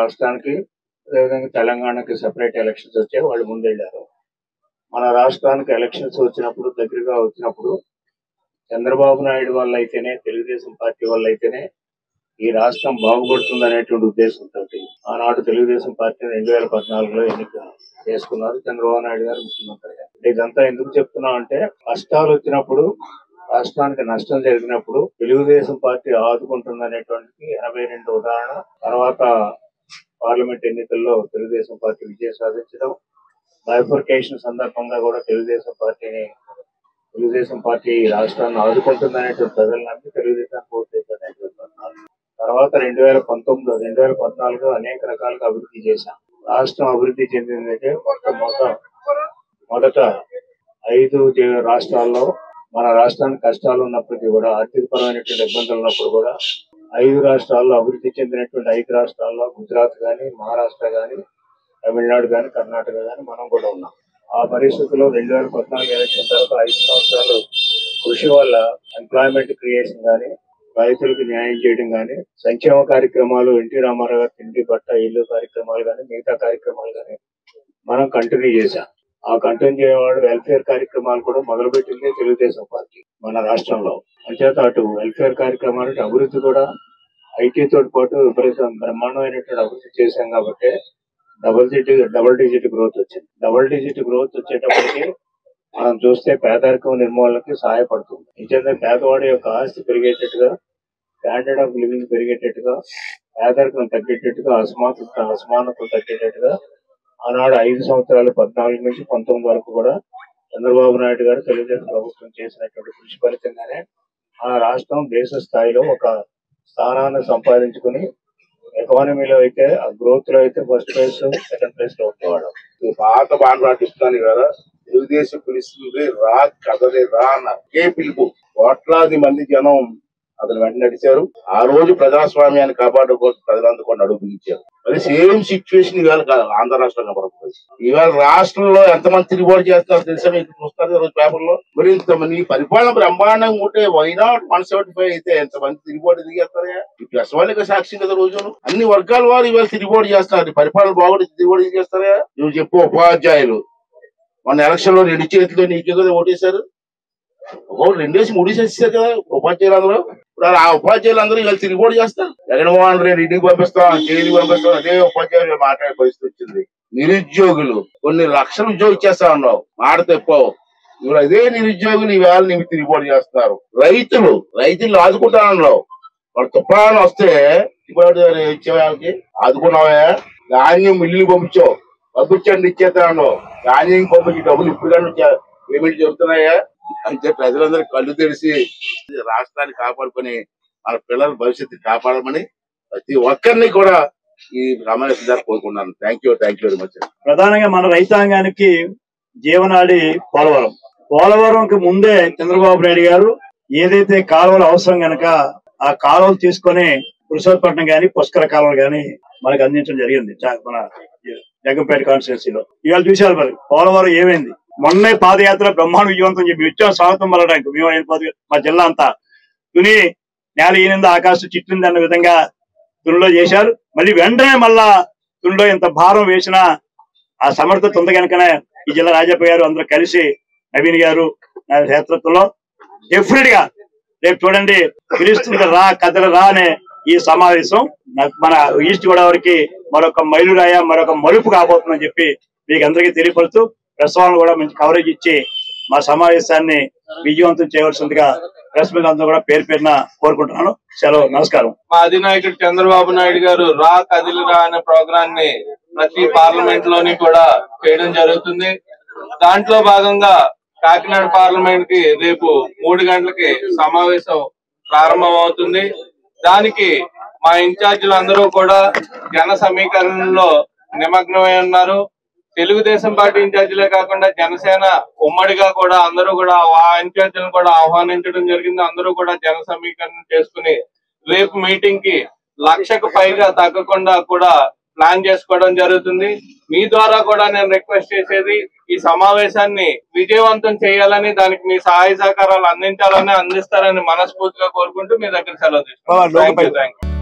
రాష్ట్రానికి అదేవిధంగా తెలంగాణకి సెపరేట్ ఎలక్షన్స్ వచ్చాయి, వాళ్ళు ముందెళ్ళారు. మన రాష్ట్రానికి ఎలక్షన్స్ వచ్చినప్పుడు దగ్గరగా వచ్చినప్పుడు చంద్రబాబు నాయుడు వల్ల అయితేనే, తెలుగుదేశం పార్టీ వల్ల అయితేనే ఈ రాష్ట్రం బాగుపడుతుంది అనేటువంటి ఉద్దేశంతో ఆనాడు తెలుగుదేశం పార్టీ 2014లో ఎన్నిక చేసుకున్నారు చంద్రబాబు నాయుడు గారు ముఖ్యమంత్రిగా. ఇదంతా ఎందుకు చెప్తున్నాం అంటే, కష్టాలు వచ్చినప్పుడు, రాష్ట్రానికి నష్టం జరిగినప్పుడు తెలుగుదేశం పార్టీ ఆదుకుంటుంది అనేటువంటి 82 ఉదాహరణ. తర్వాత పార్లమెంట్ ఎన్నికల్లో తెలుగుదేశం పార్టీ విజయం సాధించడం, బైఫర్కేషన్ సందర్భంగా కూడా తెలుగుదేశం పార్టీ రాష్ట్రాన్ని ఆదుకుంటుందనేటువంటి ప్రజలందరినీ తెలుగుదేశానికి ఓటు వేశారు. తర్వాత 2019, 2014 అనేక రకాలుగా అభివృద్ధి చేశాం. రాష్ట్రం అభివృద్ధి చెందిందంటే మొదట 5 రాష్ట్రాల్లో మన రాష్ట్రానికి కష్టాలు ఉన్నప్పటికీ కూడా, ఆర్థికపరమైనటువంటి ఇబ్బందులు ఉన్నప్పుడు కూడా 5 రాష్ట్రాల్లో అభివృద్ధి చెందినటువంటి 5 రాష్ట్రాల్లో గుజరాత్ కానీ, మహారాష్ట్ర కానీ, తమిళనాడు కానీ, కర్ణాటక కానీ మనం కూడా ఉన్నాం. ఆ పరిస్థితుల్లో 2014 ఎలక్షన్ తర్వాత 5 సంవత్సరాలు కృషి వల్ల ఎంప్లాయ్మెంట్ క్రియేషన్ కానీ, రైతులకు న్యాయం చేయడం కానీ, సంక్షేమ కార్యక్రమాలు, ఎన్టీ రామారావు గారి ఇంటి బట్ట ఇల్లు కార్యక్రమాలు కానీ, మిగతా కార్యక్రమాలు కానీ మనం కంటిన్యూ చేశాం. ఆ కంటిన్యూ చేయవాడు వెల్ఫేర్ కార్యక్రమాలు కూడా మొదలుపెట్టింది తెలుగుదేశం పార్టీ మన రాష్ట్రంలో. అంచేత అటు వెల్ఫేర్ కార్యక్రమాలు, అభివృద్ధి కూడా ఐటీ తోటి పాటు విపరీతం బ్రహ్మాండమైనటువంటి అభివృద్ధి చేశాం కాబట్టి డబుల్ డిజిట్ గ్రోత్ వచ్చింది. డబుల్ డిజిట్ గ్రోత్ వచ్చేటప్పటికి మనం చూస్తే పేదరికం నిర్మూలనకి సహాయపడుతుంది. నిజంగా పేదవాడి యొక్క ఆస్తి పెరిగేటట్టుగా, స్టాండర్డ్ ఆఫ్ లివింగ్ పెరిగేటట్టుగా, పేదరికం తగ్గేటట్టుగా, అసమానతలు తగ్గేటట్టుగా ఆనాడు 5 సంవత్సరాలు 14 నుంచి 19 వరకు కూడా చంద్రబాబు నాయుడు గారు తెలుగుదేశం ప్రభుత్వం చేసినటువంటి కృషి ఫలితంగానే మన రాష్ట్రం దేశ స్థాయిలో ఒక స్థానాన్ని సంపాదించుకుని, ఎకానమీలో అయితే ఆ గ్రోత్ లో అయితే ఫస్ట్ ప్లేస్, సెకండ్ ప్లేస్ లో ఉండేవాడు. పాత బాండ్ పాటిస్తాను కదా, తెలుగుదేశం పిలుస్తుంది రా కదలే రా అన్న ఏ పిలుపు. కోట్లాది మంది జనం అతను వెంట నడిచారు. ఆ రోజు ప్రజాస్వామ్యాన్ని కాపాడుకోవచ్చు ప్రజలందరూ కూడా అడుగు పిలిచారు. అది సేమ్ సిచ్యువేషన్ ఇవాళ ఆంధ్ర రాష్ట్రంలో పడుతుంది. ఇవాళ రాష్ట్రంలో ఎంతమంది తిరుగుబాటు చేస్తారో తెలుసా మీకు? చూస్తారు రోజు పేపర్లో. మరి ఇంతమంది పరిపాలన బ్రహ్మాండంగా ఉంటే వైనాట్ 175 అయితే ఎంతమంది తిరుగుబాటు దిగేస్తారా? ఈ ప్రసవానిక సాక్షి కదా రోజును అన్ని వర్గాల వారు ఇవాళ తిరుగుబాటు చేస్తారు. పరిపాలన బాగుంటే తిరుగుబాటు చేస్తారా? నువ్వు చెప్పు. ఉపాధ్యాయులు మన ఎలక్షన్ లో 2 చేతిలో నీకే కదా ఓటేశారు. 2 3 చేసేసారు కదా ఉపాధ్యాయులు అందరూ. ఆ ఉపాధ్యాయులు అందరూ ఇవాళ తిరుగుబాటు చేస్తారు. జగన్మోహన్ రెడ్డి ఇంటికి పంపిస్తాం, జైలుకి పంపిస్తాం, అదే ఉపాధ్యాయులు మాట్లాడే పరిస్థితి వచ్చింది. నిరుద్యోగులు కొన్ని లక్షల ఉద్యోగం ఇచ్చేస్తా ఉన్నావు, మాట తెప్పావు. ఇవాళ అదే నిరుద్యోగులు ఈవేళ నీకు తిరుగుబాటు చేస్తున్నారు. రైతులు ఆదుకుంటానన్నావు. వాళ్ళు తుఫాను వస్తే ఇచ్చే వాళ్ళకి ఆదుకున్నావా? ధాన్యం మిల్లు పంపించండి ఇచ్చేస్తాను. ధాన్యం పంపించి డబ్బులు ఇప్పుడు కానీ పేమెంట్ చెబుతున్నాయా? అంటే ప్రజలందరూ కళ్ళు తెరిచి రాష్ట్రాన్ని కాపాడుకొని మన పిల్లల భవిష్యత్తు కాపాడమని ప్రతి ఒక్కరిని కూడా ఈ సమావేశం ద్వారా కోరుకున్నాను. Thank you very much. ప్రధానంగా మన రైతాంగానికి జీవనాడి పోలవరంకి ముందే చంద్రబాబు నాయుడు గారు ఏదైతే కాలువలు అవసరం గనక ఆ కాలువలు తీసుకొని పురుషోత్పట్నం గాని, పుష్కర కాలువలు గాని మనకు అందించడం జరిగింది మన జగ్గంపేట కాన్స్టిట్యున్సీలో. ఇవాళ చూశారు మరి పోలవరం ఏమైంది. మొన్నే పాదయాత్ర బ్రహ్మాండ విజయవంతం చెప్పి వచ్చాం స్వాగతం పలడానికి. మేము మా జిల్లా అంతా తుని నేల ఈనింది ఆకాశం చిట్లింది అన్న విధంగా తునిలో చేశారు. మళ్ళీ వెంటనే మళ్ళా తునిలో ఇంత భారం వేసిన ఆ సమర్థత ఉంది కనుకనే ఈ జిల్లా రాజప్ప గారు అందరూ కలిసి నవీన్ గారు నా నేతృత్వంలో డెఫినెట్ గా రేపు చూడండి పిలుస్తుంది రా కథలు రా అనే ఈ సమావేశం మన ఈస్ట్ గోదావరికి మరొక మైలురాయ, మరొక మలుపు కాబోతుందని చెప్పి మీకు అందరికీ తెలియపరుస్తూ ప్రసవాలను కూడా మంచి కవరేజ్ ఇచ్చి మా సమావేశాన్ని విజయవంతం చేయవలసిందిగా ప్రెస్ మీద అందరూ కూడా పేరు పేరున కోరుకుంటున్నాను. సెలవు, నమస్కారం. మా అధినాయకుడు చంద్రబాబు నాయుడు గారు రా కదిలిరా అనే ప్రోగ్రామ్ ని ప్రతి పార్లమెంట్ లోని కూడా చేయడం జరుగుతుంది. దాంట్లో భాగంగా కాకినాడ పార్లమెంట్ కి రేపు 3 గంటలకి సమావేశం ప్రారంభం అవుతుంది. దానికి మా ఇన్ఛార్జీలు అందరూ కూడా జన సమీకరణలో నిమగ్నమై ఉన్నారు. తెలుగుదేశం పార్టీ ఇన్ఛార్జీలే కాకుండా జనసేన ఉమ్మడిగా కూడా అందరూ కూడా ఆ ఇన్ఛార్జీలను కూడా ఆహ్వానించడం జరిగింది. అందరూ కూడా జన సమీకరణ చేసుకుని రేపు మీటింగ్ కి 1,00,000కు పైగా తగ్గకుండా కూడా ప్లాన్ చేసుకోవడం జరుగుతుంది. మీ ద్వారా కూడా నేను రిక్వెస్ట్ చేసేది ఈ సమావేశాన్ని విజయవంతం చేయాలని, దానికి మీ సహాయ సహకారాలు అందించాలని, అందిస్తారని మనస్ఫూర్తిగా కోరుకుంటూ మీ దగ్గర సెలవు తీసుకుంటాను.